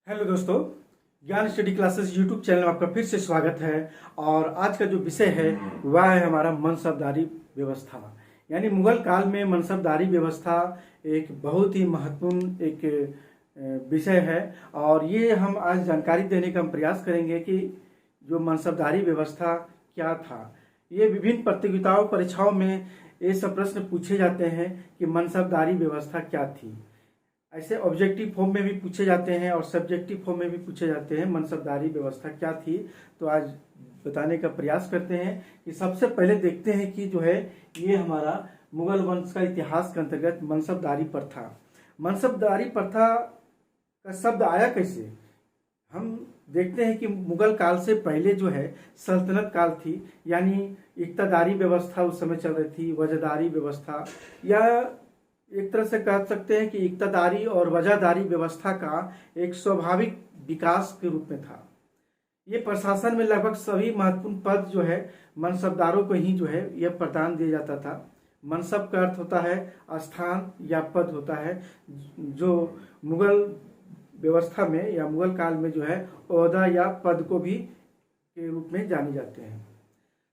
Hello दोस्तों, ज्ञान study classes YouTube channel में आपका फिर से स्वागत है। और आज का जो विषय है वह है हमारा मनसबदारी व्यवस्था। यानी मुगल काल में मनसबदारी व्यवस्था एक बहुत ही महत्वपूर्ण एक विषय है। और ये हम आज जानकारी देने का हम प्रयास करेंगे कि जो मनसबदारी व्यवस्था क्या था। ये विभिन्न प्रतियोगिताओं परीक्षाओं में ये सब प्रश्न पूछे जाते हैं कि मनसबदारी व्यवस्था क्या थी। ऐसे ऑब्जेक्टिव फॉर्म में भी पूछे जाते हैं और सब्जेक्टिव फॉर्म में भी पूछे जाते हैं मनसबदारी व्यवस्था क्या थी। तो आज बताने का प्रयास करते हैं कि सबसे पहले देखते हैं कि जो है ये हमारा मुगल वंश का इतिहास के अंतर्गत मनसबदारी प्रथा। मनसबदारी प्रथा का शब्द आया कैसे, हम देखते हैं कि मुगल काल से पहले जो है सल्तनत काल थी। यानी इक्तदारी व्यवस्था उस समय चल रही थी, वजहदारी व्यवस्था, या एक तरह से कह सकते हैं कि इक्तदारी और वजहदारी व्यवस्था का एक स्वाभाविक विकास के रूप में था। ये प्रशासन में लगभग सभी महत्वपूर्ण पद जो है मनसबदारों को ही जो है यह प्रदान दिया जाता था। मनसब का अर्थ होता है स्थान या पद होता है, जो मुगल व्यवस्था में या मुगल काल में जो है ओहदा या पद को भी के रूप में जाने जाते हैं।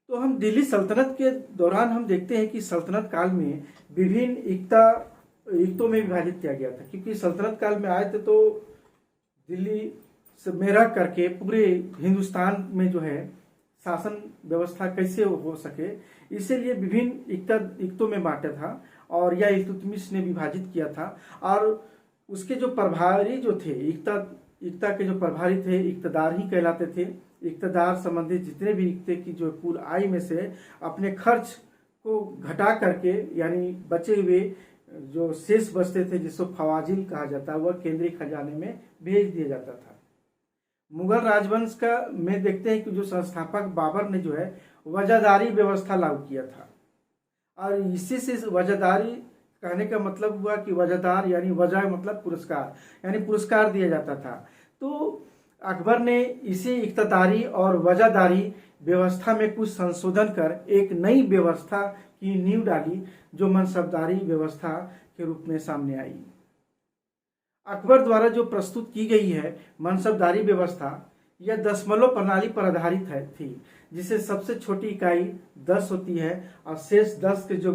तो हम दिल्ली सल्तनत के दौरान हम देखते हैं कि सल्तनत काल में विभिन्न इक्तों में विभाजित किया गया था। क्योंकि सल्तनत काल में आए थे तो दिल्ली से मेरा करके पूरे हिंदुस्तान में जो है शासन व्यवस्था कैसे हो सके, इसीलिए विभिन्न इक्तों में बांटा था और यह इल्तुतमिश ने विभाजित किया था। और उसके जो प्रभारी जो थे इक्ता के जो प्रभारी थे इक्तदार ही कहलाते थे। इक्तदार संबंधित जितने भी इक्ते की जो कुल आय में से अपने खर्च को घटा करके, यानी बचे हुए जो शेष बचते थे जिसको फवाजिल कहा जाता है, वह केंद्रीय खजाने में भेज दिया जाता था। मुगल राजवंश का में देखते हैं कि जो संस्थापक बाबर ने जो है वजहदारी व्यवस्था लागू किया था। और इसी से वजहदारी कहने का मतलब हुआ कि वजहदार यानी वजह मतलब पुरस्कार, यानी पुरस्कार दिया जाता था। तो अकबर ने इसी इक्तदारी और वजहदारी व्यवस्था में कुछ संशोधन कर एक नई व्यवस्था की नींव डाली, जो मनसबदारी व्यवस्था के रूप में सामने आई। अकबर द्वारा जो प्रस्तुत की गई है मनसबदारी व्यवस्था, यह दशमलव प्रणाली पर आधारित थी, जिसे सबसे छोटी इकाई 10 होती है और शेष 10 के जो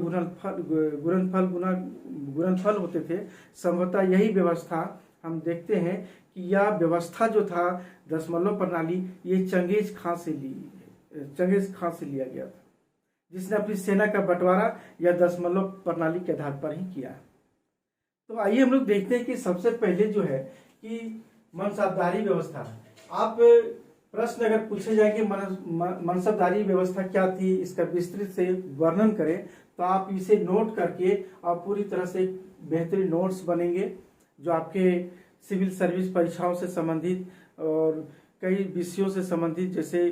गुणनफल होते थे। संभवतः यही व्यवस्था हम देखते हैं कि यह व्यवस्था जो था दशमलव प्रणाली, ये चंगेज खां से लिया गया था, जिसने अपनी सेना का बंटवारा यह दशमलव प्रणाली के आधार पर ही किया। तो आइए हम लोग देखते हैं कि सबसे पहले जो है कि मनसबदारी व्यवस्था, आप प्रश्न अगर पूछे जाएंगे मनसबदारी व्यवस्था क्या थी, इसका विस्तृत से वर्णन करें, तो आप इसे नोट करके और पूरी तरह से बेहतरीन नोट्स बनेंगे, जो आपके सिविल सर्विस परीक्षाओं से संबंधित और कई विषयों से संबंधित, जैसे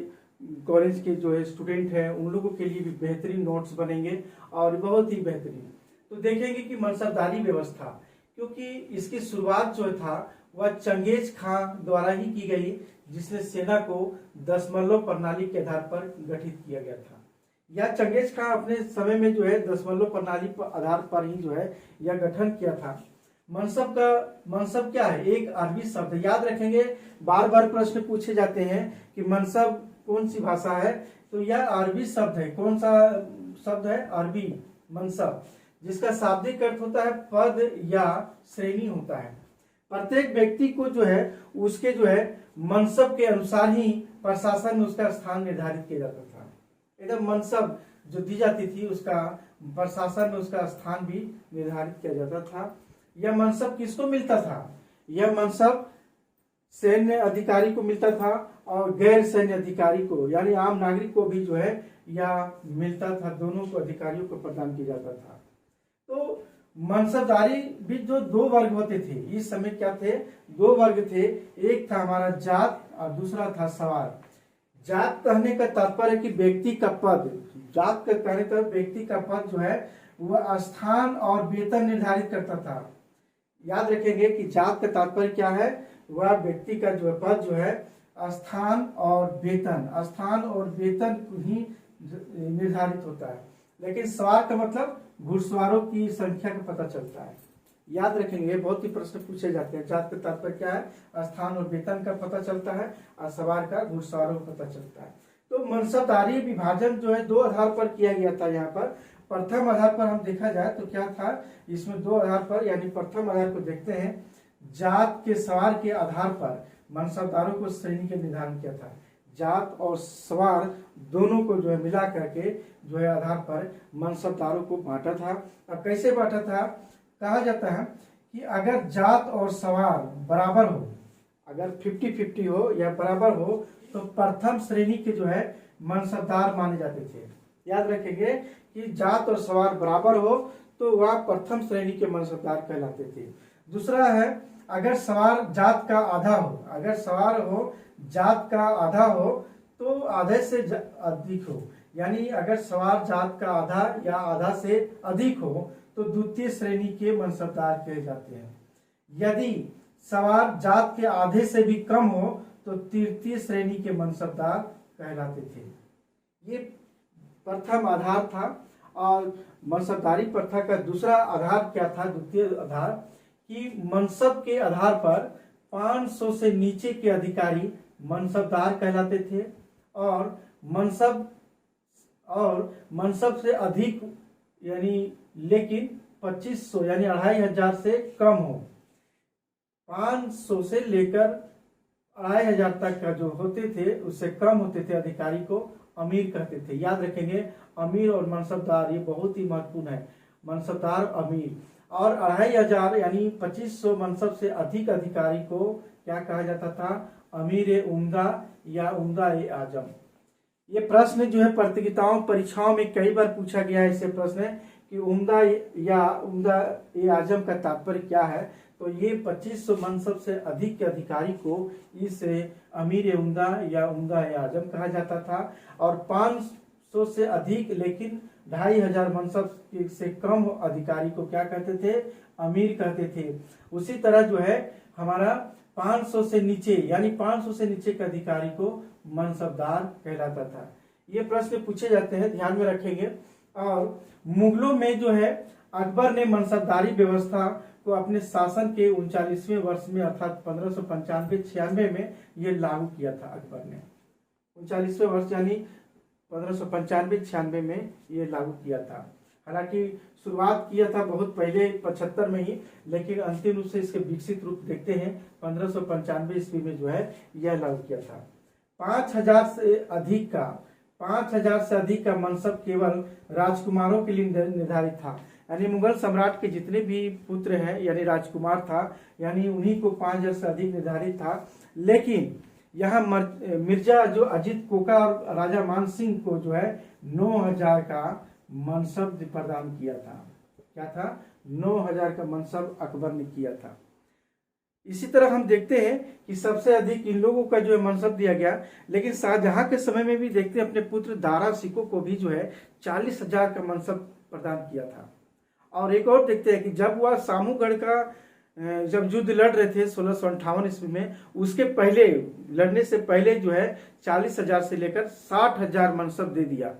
कॉलेज के जो है स्टूडेंट हैं उन लोगों के लिए भी बेहतरीन नोट्स बनेंगे और बहुत ही बेहतरीन। तो देखेंगे कि मनसबदारी व्यवस्था, क्योंकि इसकी शुरुआत जो था वह चंगेज खां द्वारा ही की गई, जिसने सेना को दशमलव प्रणाली के आधार पर गठित किया गया था। यह चंगेज खां अपने समय में जो है दशमलव प्रणाली पर आधार पर ही जो है यह गठन किया था। मनसब क्या है, एक अरबी शब्द, याद रखेंगे बार बार प्रश्न पूछे जाते हैं कि मनसब कौन सी भाषा है, तो यह अरबी शब्द है। कौन सा शब्द है? अरबी मनसब, जिसका शाब्दिक अर्थ होता है पद या श्रेणी होता है। प्रत्येक व्यक्ति को जो है उसके जो है मनसब के अनुसार ही प्रशासन में उसका स्थान निर्धारित किया जाता था। एकदम मनसब जो दी जाती थी उसका प्रशासन में उसका स्थान भी निर्धारित किया जाता था। यह मनसब किसको मिलता था? यह मनसब सैन्य अधिकारी को मिलता था और गैर सैन्य अधिकारी को, यानी आम नागरिक को भी जो है यह मिलता था। दोनों को अधिकारियों को प्रदान किया जाता था। तो मनसबदारी भी जो दो वर्ग होते थे इस समय, क्या थे? दो वर्ग थे। एक था हमारा जात और दूसरा था सवार। जात कहने का तात्पर्य कि व्यक्ति का पद, जात का कहने का व्यक्ति का पद जो है वह स्थान और वेतन निर्धारित करता था। याद रखेंगे कि जात का तात्पर्य क्या है? वह व्यक्ति का जो पद जो है स्थान और वेतन ही निर्धारित होता है। लेकिन सवार का मतलब घुड़सवारों की संख्या का पता चलता है। याद रखेंगे, बहुत ही प्रश्न पूछे जाते हैं। जात का तात्पर्य क्या है? स्थान और वेतन का पता चलता है, और सवार का घुड़सवारों का पता चलता है। तो मनसबदारी विभाजन जो है 2 आधार पर किया गया था। यहाँ पर प्रथम आधार पर हम देखा जाए तो क्या था, इसमें 2 आधार पर, यानी प्रथम आधार को देखते हैं, जात के सवार के आधार पर मनसबदारों को श्रेणी का निर्धारण किया था। जात और सवार दोनों को जो है मिला करके जो है आधार पर मनसबदारों को बांटा था। अब कैसे बांटा था? कहा जाता है कि अगर जात और सवार बराबर हो, अगर 50-50 हो या बराबर हो, तो प्रथम श्रेणी के जो है मनसबदार माने जाते थे। याद रखेंगे कि जात और सवार बराबर हो तो वह प्रथम श्रेणी के मनसबदार कहलाते थे। दूसरा है, अगर सवार जात का आधा हो, अगर सवार हो जात का आधा हो तो आधे से अधिक हो, यानी अगर सवार जात का आधा या आधा से अधिक हो तो द्वितीय श्रेणी के मनसबदार कहे जाते हैं। यदि सवार जात के आधे से भी कम हो तो तृतीय श्रेणी के मनसबदार कहलाते थे। ये प्रथम आधार था। और मनसबदारी प्रथा का दूसरा आधार क्या था, द्वितीय आधार, कि मनसब के आधार पर 500 से नीचे के अधिकारी मनसबदार कहलाते थे, और मनसब से अधिक यानी लेकिन 2500 यानी 2500 से कम हो, 500 से लेकर 2500 तक का जो होते थे उससे कम होते थे अधिकारी को अमीर कहते थे। याद रखेंगे, अमीर और मनसबदार ये बहुत ही महत्वपूर्ण है। मनसबदार, अमीर। और 2500 यानी 2500 मनसब से अधिक अधिकारी को क्या कहा जाता था? अमीर उम्दा या उम्दा ए आजम। ये प्रश्न जो है प्रतियोगिताओं परीक्षाओं में कई बार पूछा गया है। इससे प्रश्न है कि उम्दा या उम्दा ए आजम का तात्पर्य क्या है? तो ये 2500 मनसब से अधिक के अधिकारी को इस अमीर उम्दा या उम्दा ए आजम कहा जाता था। और 500 से अधिक लेकिन 2500 मनसब से कम अधिकारी को क्या कहते थे? अमीर कहते थे। उसी तरह जो है हमारा 500 से नीचे यानी 500 से नीचे के अधिकारी को मनसबदार कहलाता था। ये प्रश्न पूछे जाते हैं, ध्यान में रखेंगे। और मुगलों में जो है अकबर ने मनसबदारी व्यवस्था को अपने शासन के 39वें वर्ष में अर्थात 1595-96 में ये लागू किया था। अकबर ने 39वें वर्ष यानी 1595-96 में ये लागू किया था। हालांकि शुरुआत किया था बहुत पहले 75 में ही, लेकिन अंतिम रूप से इसके विकसित रूप देखते हैं 1595 ईस्वी में जो है यह लागू किया था। 5000 से अधिक का मनसब केवल राजकुमारों के लिए निर्धारित था। यानी मुगल सम्राट के जितने भी पुत्र हैं यानी राजकुमार था, यानी उन्हीं को 5000 से अधिक निर्धारित था। लेकिन यहाँ मिर्जा जो अजीत कोका और राजा मान सिंह को जो है 9000 का मनसब प्रदान किया था। क्या था? 9000 का मनसब अकबर ने किया था। इसी तरह हम देखते हैं कि सबसे अधिक इन लोगों का जो है मनसब दिया गया। लेकिन शाहजहां के समय में भी देखते हैं अपने पुत्र दारा सिकों को भी जो है 40,000 का मनसब प्रदान किया था। और एक और देखते हैं कि जब वह सामूगढ़ का जब युद्ध लड़ रहे थे 1658 ईस्वी में, उसके पहले लड़ने से पहले जो है 40,000 से लेकर 60,000 मनसब दे दिया।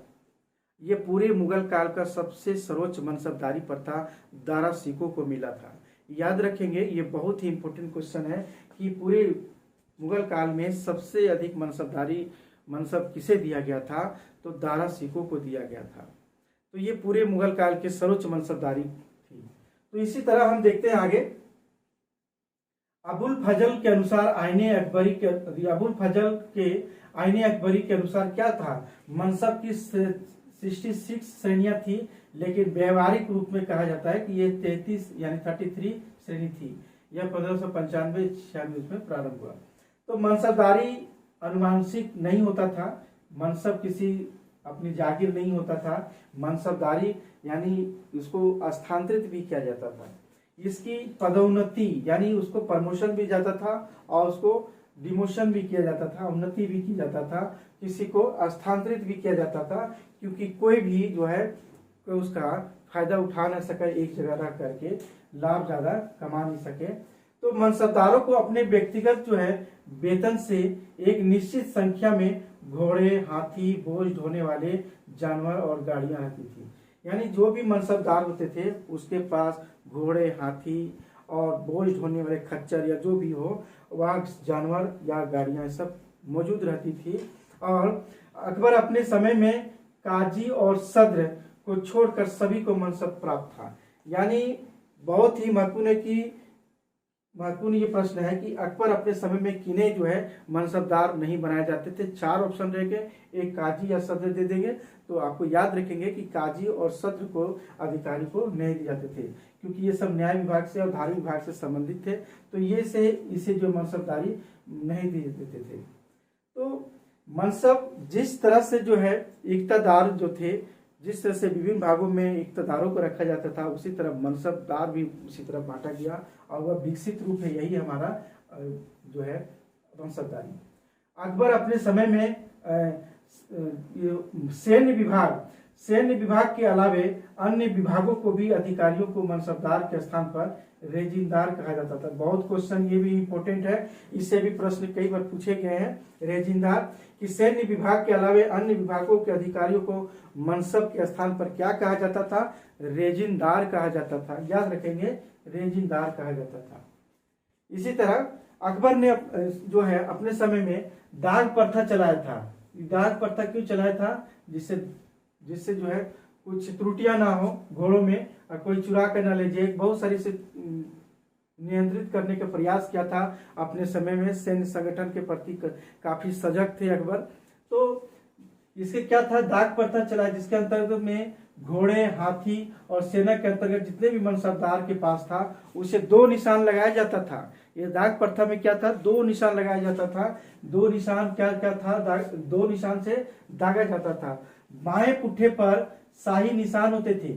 ये पूरे मुगल काल का सबसे सर्वोच्च मनसबदारी प्रथा दारा सिकों को मिला था। याद रखेंगे, ये बहुत ही इंपॉर्टेंट क्वेश्चन है कि पूरे मुगल काल में सबसे अधिक मनसब किसे दिया गया था? तो दारा सिकों को दिया गया था। तो ये पूरे मुगल काल के सर्वोच्च मनसबदारी थी। तो इसी तरह हम देखते हैं आगे, अबुल फजल के अनुसार अबुल फजल के आईने अकबरी के अनुसार क्या था? मनसब की 66 श्रेणियां थी, लेकिन व्यवहारिक रूप में कहा जाता है कि ये 33 यानी 33 श्रेणी थी। यह 1595-96 में प्रारंभ हुआ। तो मनसबदारी अनुवांशिक नहीं होता था, मनसब किसी अपनी जागीर नहीं होता था। मनसबदारी यानी उसको स्थानांतरित भी किया जाता था। इसकी पदोन्नति यानी उसको प्रमोशन भी जाता था और उसको डिमोशन भी किया जाता था, उन्नति भी की जाता था, किसी को स्थानांतरित भी किया जाता था, क्योंकि कोई भी जो है कोई उसका फायदा उठा न सके, एक जगह रह करके लाभ ज्यादा कमा नहीं सके। तो मनसबदारों को अपने व्यक्तिगत जो है वेतन से एक निश्चित संख्या में घोड़े, हाथी, बोझ ढोने वाले जानवर और गाड़ियां रहती थी। यानी जो भी मनसबदार होते थे उसके पास घोड़े, हाथी और बोझ ढोने वाले खच्चर या जो भी हो, वहाँ जानवर या गाड़ियाँ सब मौजूद रहती थी। और अकबर अपने समय में काजी और सद्र को छोड़कर सभी को मनसब प्राप्त था। यानी बहुत ही महत्वपूर्ण ये प्रश्न है कि अकबर अपने समय में किन्हें जो है मनसबदार नहीं बनाए जाते थे। 4 ऑप्शन रहेंगे, एक काजी या सद्र दे देंगे, तो आपको याद रखेंगे कि काजी और सद्र को अधिकारी को नहीं दिए जाते थे, क्योंकि ये सब न्याय विभाग से और धार्मिक विभाग से संबंधित थे, तो ये से इसे जो मनसबदारी नहीं दी देते थे। तो मनसब जिस तरह से जो है इक्तदार जो थे, जिस तरह से विभिन्न भागों में इक्तदारों को रखा जाता था, उसी तरह मनसबदार भी उसी तरह बांटा गया और वह विकसित रूप है, यही हमारा जो है मनसबदारी। अकबर अपने समय में सैन्य विभाग के अलावे अन्य विभागों को भी अधिकारियों को मनसबदार के स्थान पर रेजिनदार कहा जाता था। बहुत क्वेश्चन ये भी इम्पोर्टेंट है, इससे भी प्रश्न कई बार पूछे गए हैं। रेजिनदार कि सैन्य विभाग के अलावे अन्य विभागों के अधिकारियों को मनसब के स्थान पर क्या कहा जाता था? रेजिनदार कहा जाता था। याद रखेंगे, रेजिनदार कहा जाता था। इसी तरह अकबर ने जो है अपने समय में दाग प्रथा चलाया था। दाग प्रथा क्यों चलाया था? जिससे जो है कुछ त्रुटियां ना हो घोड़ों में और कोई चुरा कर ना ले जाए। बहुत सारी से नियंत्रित करने का प्रयास किया था। अपने समय में सैन्य संगठन के प्रति काफी सजग थे अकबर। तो इसके क्या था? दाग प्रथा चलाया, जिसके अंतर्गत में घोड़े, हाथी और सेना के अंतर्गत जितने भी मनसबदार के पास था उसे 2 निशान लगाया जाता था। ये दाग प्रथा में क्या था? 2 निशान लगाया जाता था। 2 निशान क्या क्या था? 2 निशान से दागा जाता था। बाएं पुट्ठे पर शाही निशान होते थे,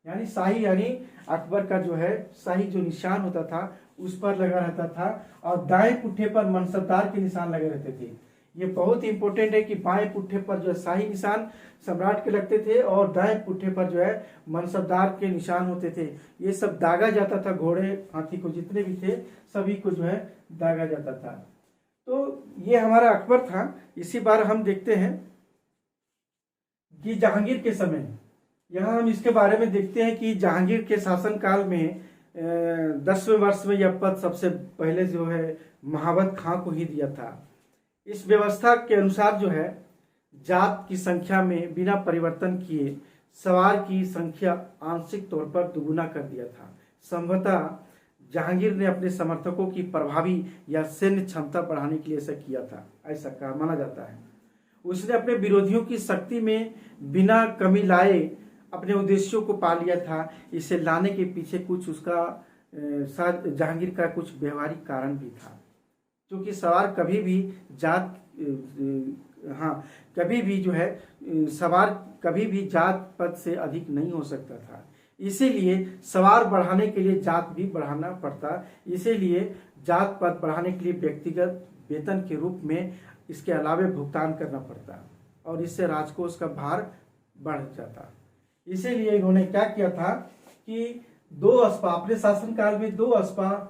यानी शाही यानी अकबर का जो है शाही जो निशान होता था उस पर लगा रहता था, और दाएं पुट्ठे पर मनसबदार के निशान लगे रहते थे। ये बहुत ही इंपॉर्टेंट है कि बाएं पुट्ठे पर जो है शाही निशान सम्राट के लगते थे और दाएं पुट्ठे पर जो है मनसबदार के निशान होते थे। ये सब दागा जाता था। घोड़े, हाथी को जितने भी थे सभी को जो है दागा जाता था। तो ये हमारा अकबर था। इसी बार हम देखते हैं कि जहांगीर के समय, यहाँ हम इसके बारे में देखते हैं कि जहांगीर के शासनकाल में 10वें वर्ष में यह पद सबसे पहले जो है महाबत खां को ही दिया था। इस व्यवस्था के अनुसार जो है जात की संख्या में बिना परिवर्तन किए सवार की संख्या आंशिक तौर पर दुगुना कर दिया था। संभवतः जहांगीर ने अपने समर्थकों की प्रभावी या सैन्य क्षमता बढ़ाने के लिए ऐसा किया था, ऐसा कहा माना जाता है। उसने अपने विरोधियों की शक्ति में बिना कमी लाए अपने उद्देश्यों को पा लिया था। इसे लाने के पीछे कुछ उसका जहांगीर का कुछ व्यवहारिक कारण भी था, क्योंकि सवार कभी भी जात पद से अधिक नहीं हो सकता था। इसीलिए सवार बढ़ाने के लिए जात भी बढ़ाना पड़ता। इसीलिए जात पद बढ़ाने के लिए व्यक्तिगत वेतन के रूप में इसके अलावे भुगतान करना पड़ता और इससे राजकोष का भार बढ़ जाता। इसीलिए इन्होंने क्या किया था कि 2 अस्पा, अपने शासनकाल में 2 अस्पा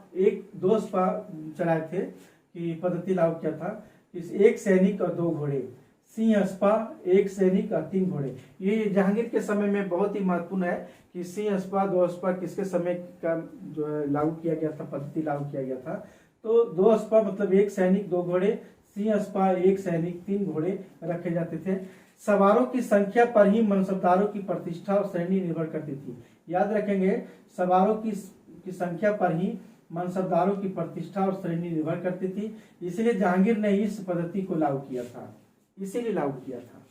चलाए थे कि पद्धति लागू किया था। 1 सैनिक और 2 घोड़े, सिंह अस्पा, 1 सैनिक और 3 घोड़े। ये जहांगीर के समय में बहुत ही महत्वपूर्ण है कि सिंह अस्पा, 2 अस्पा किसके समय का जो है लागू किया गया था, पद्धति लागू किया गया था। तो 2 अस्पा मतलब 1 सैनिक 2 घोड़े, सिंह अस्पा 1 सैनिक 3 घोड़े रखे जाते थे। सवारों की संख्या पर ही मनसबदारों की प्रतिष्ठा और श्रेणी निर्भर करती थी। याद रखेंगे, सवारों की संख्या पर ही मनसबदारों की प्रतिष्ठा और श्रेणी निर्भर करती थी। इसलिए जहांगीर ने इस पद्धति को लागू किया था, इसीलिए लागू किया था।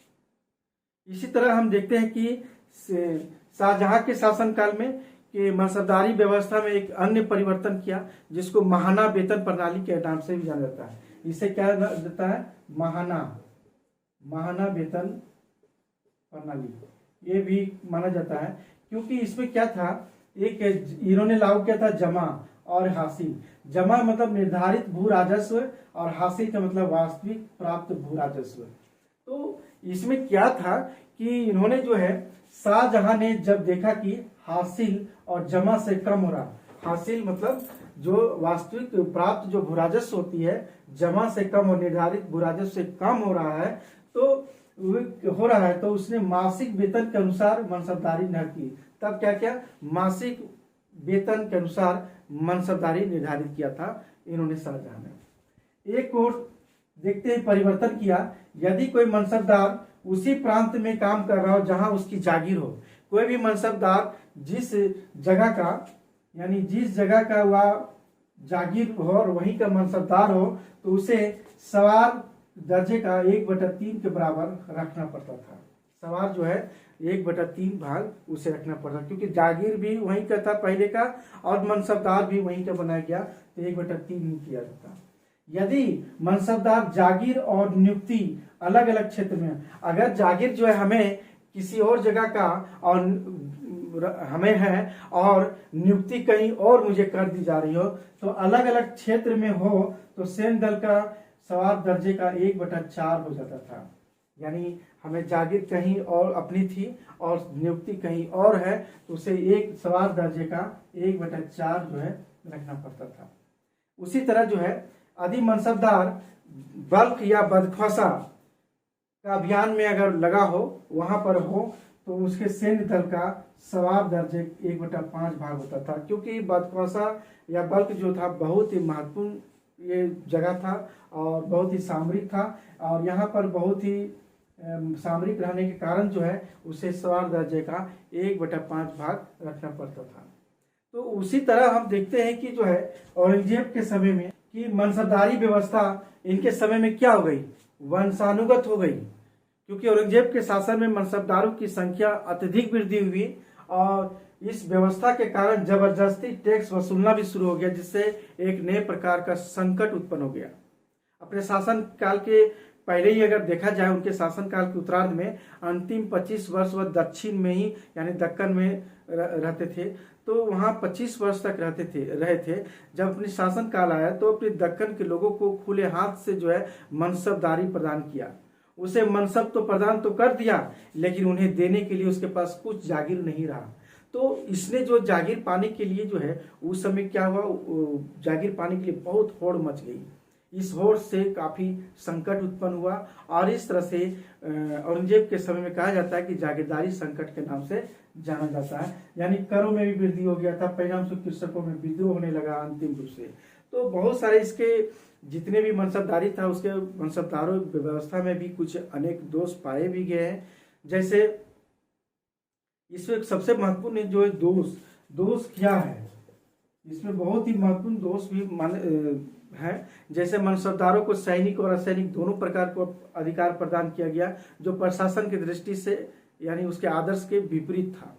इसी तरह हम देखते हैं कि शाहजहां के शासनकाल में कि मनसबदारी व्यवस्था में एक अन्य परिवर्तन किया, जिसको महाना वेतन प्रणाली के नाम से भी जाना जाता है। इसे क्या देता है? महाना वेतन प्रणाली। ये भी माना जाता है क्योंकि इसमें क्या था, एक इन्होंने लागू किया था जमा और हासिल। जमा मतलब निर्धारित भू राजस्व और हासिल का मतलब वास्तविक प्राप्त भू राजस्व। तो इसमें क्या था कि इन्होंने जो है शाहजहां ने जब देखा कि हासिल और जमा से कम हो रहा, हासिल मतलब जो वास्तविक प्राप्त जो भू राजस्व होती है, जमा से कम और निर्धारित भू राजस्व से कम हो रहा है, तो उसने मासिक वेतन के अनुसार मनसबदारी न की। तब क्या किया? मासिक वेतन के अनुसार मनसबदारी निर्धारित किया था इन्होंने शाहजहां ने। एक और देखते हैं परिवर्तन किया, यदि कोई मनसबदार उसी प्रांत में काम कर रहा हो जहां उसकी जागीर हो, कोई भी मनसबदार जिस जगह का यानी जिस जगह का वह जागीर हो और वहीं का मनसबदार हो तो उसे सवार दर्जे का 1/3 के बराबर रखना पड़ता था। सवार जो है 1/3 भाग उसे रखना पड़ता, क्योंकि जागीर भी वहीं का था पहले का और मनसबदार भी वहीं का बनाया गया, तो 1/3 नहीं किया जाता। यदि मनसबदार जागीर और नियुक्ति अलग अलग क्षेत्र में, अगर जागीर जो है हमें किसी और जगह का और हमें है और नियुक्ति कहीं और मुझे कर दी जा रही हो, तो अलग अलग क्षेत्र में हो तो सैन्य दल का सवार दर्जे का 1/4 हो जाता था। यानी हमें जागीर कहीं और अपनी थी और नियुक्ति कहीं और है, तो उसे एक सवार दर्जे का 1/4 जो है रखना पड़ता था। उसी तरह जो है यदि मनसबदार बल्क या बदख्वासा का अभियान में अगर लगा हो, वहां पर हो, तो उसके सैन्य दल का सवार दर्जे 1/5 भाग होता था, क्योंकि बदख्वासा या बल्क जो था बहुत ही महत्वपूर्ण ये जगह था और बहुत ही सामरिक था, और यहाँ पर बहुत ही सामरिक रहने के कारण जो है उसे सवार दर्जे का 1/5 भाग रखना पड़ता था। तो उसी तरह हम देखते हैं कि जो है औरंगजेब के समय में कि मनसबदारी व्यवस्था इनके समय में क्या हो गई, वंशानुगत हो गई, क्योंकि औरंगजेब के शासन में मनसबदारों की संख्या अत्यधिक वृद्धि हुई और इस व्यवस्था के कारण जबरदस्ती टैक्स वसूलना भी शुरू हो गया, जिससे एक नए प्रकार का संकट उत्पन्न हो गया। अपने शासन काल के पहले ही अगर देखा जाए, उनके शासन काल के उत्तरार्ध में अंतिम 25 वर्ष वह दक्षिण में ही यानी दक्कन में रहते थे, तो वहाँ 25 वर्ष तक रहे थे। जब अपनी शासन काल आया तो अपने दक्कन के लोगों को खुले हाथ से जो है मनसबदारी प्रदान किया। उसे मनसब तो प्रदान तो कर दिया, लेकिन उन्हें देने के लिए उसके पास कुछ जागीर नहीं रहा। तो इसने जो जागीर पाने के लिए जो है उस समय क्या हुआ, जागीर पाने के लिए बहुत होड़ मच गई। इस होड़ से काफी संकट उत्पन्न हुआ और इस तरह से औरंगजेब के समय में कहा जाता है कि जागीरदारी संकट के नाम से जाना जाता है। यानी करों में भी वृद्धि हो गया था, परिणाम स्वरूप कृषकों में विद्रोह होने लगा अंतिम रूप से। तो बहुत सारे इसके जितने भी मनसबदारी था उसके मनसबदारों व्यवस्था में भी कुछ अनेक दोष पाए भी गए हैं। जैसे इसमें सबसे महत्वपूर्ण जो है दोष क्या है, इसमें बहुत ही महत्वपूर्ण दोष भी है। जैसे मनसबदारों को सैनिक और असैनिक दोनों प्रकार को अधिकार प्रदान किया गया, जो प्रशासन की दृष्टि से यानी उसके आदर्श के विपरीत था।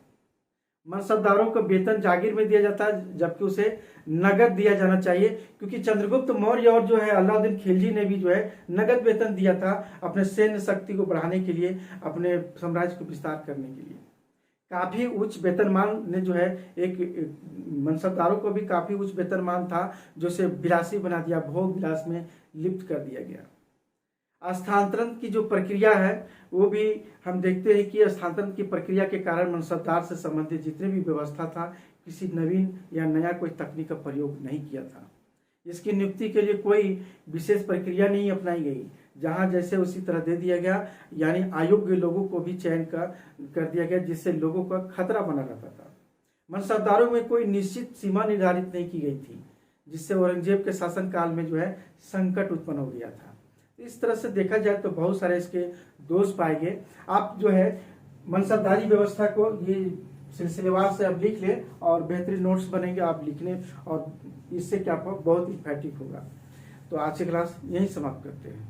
मनसबदारों को वेतन जागीर में दिया जाता है, जबकि उसे नगद दिया जाना चाहिए, क्योंकि चंद्रगुप्त मौर्य और जो है अलाउद्दीन खिलजी ने भी जो है नगद वेतन दिया था अपने सैन्य शक्ति को बढ़ाने के लिए, अपने साम्राज्य को विस्तार करने के लिए। काफी उच्च वेतनमान ने जो है एक मनसबदारों को भी काफी उच्च वेतनमान था, जो से विलासी बना दिया, भोग विलास में लिप्त कर दिया गया। स्थानांतरण की जो प्रक्रिया है वो भी हम देखते हैं कि स्थानांतरण की प्रक्रिया के कारण मनसबदार से संबंधित जितने भी व्यवस्था था, किसी नवीन या नया कोई तकनीक का प्रयोग नहीं किया था। इसकी नियुक्ति के लिए कोई विशेष प्रक्रिया नहीं अपनाई गई, जहां जैसे उसी तरह दे दिया गया, यानी अयोग्य लोगों को भी चयन कर दिया गया, जिससे लोगों का खतरा बना रहता था। मनसबदारों में कोई निश्चित सीमा निर्धारित नहीं की गई थी, जिससे औरंगजेब के शासन काल में जो है संकट उत्पन्न हो गया था। इस तरह से देखा जाए तो बहुत सारे इसके दोष पाए गए। आप जो है मनसबदारी व्यवस्था को ये सिलसिलेवार से आप लिख लें और बेहतरीन नोट्स बनेंगे आप लिखने, और इससे क्या बहुत इफेक्टिव होगा। तो आज की क्लास यहीं समाप्त करते हैं।